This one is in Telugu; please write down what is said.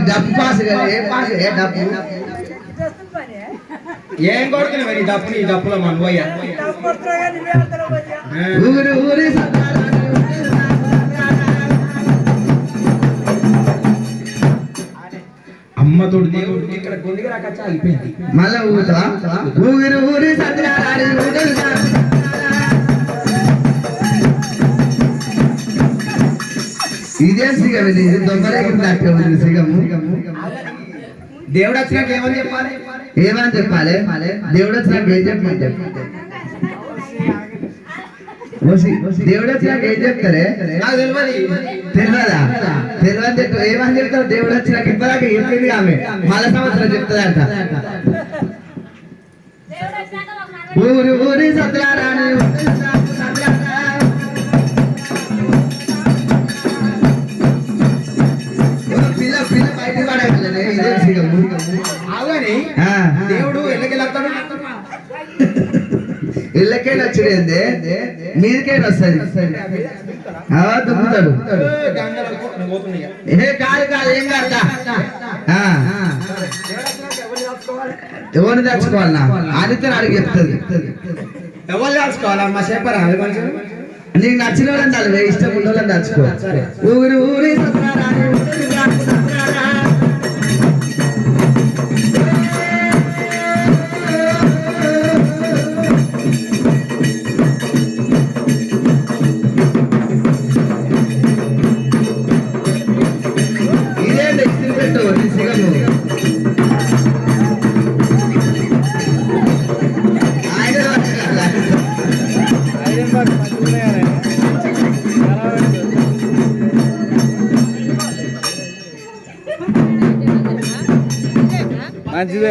డబ్బు పాస్ ఏ పాస్ ఏ డబ్బు ఏం కొడుతుంది మరి డబ్బు నీ డబ్బులో మన పోయా ఊరి ఊరి అమ్మతోడు దేవుడు ఇక్కడ గుండెకి రాకచ్చా అయిపోయింది మళ్ళా ఊతా ఊరి ఊరి సత్యనారాయణ ఇదే సిగం ఇది దొంగలేకి సిగము దేవుడు వచ్చినాక ఏమని చెప్పాలి ఏమని చెప్పాలి దేవుడు వచ్చినాక ఏం చెప్పమని దేవుడు వచ్చినాక ఏం చెప్తారే నాకు తెలియదా తెలియని చెప్తా ఏమని చెప్తారు దేవుడు వచ్చినాక ఇప్పటిదాకా చెప్పింది ఆమె మళ్ళా సంవత్సరం చెప్తాదంట ఊరి ఊరి సత్యనారాయణ పిల్ల పిల్ల బయట పడగలనే ఇదే సిగము అవని దేవుడు ఎల్లకెళ్ళాడు ఇళ్ళకేళ్ళు వచ్చింది మీదికేళ్ళు వస్తుంది దుక్కుతాడు ఏ కాదు కాదు ఏం కాదు ఎవరిని తెచ్చుకోవాలన్నా ఆదిత్య అడిగి చెప్తుంది ఎవరు దాచుకోవాలా మా చెప్పరా నీకు నచ్చిన వాళ్ళని తల్లి ఇష్టం ఉన్న వాళ్ళని తెచ్చుకో ఊరి ఊరి మంచిదే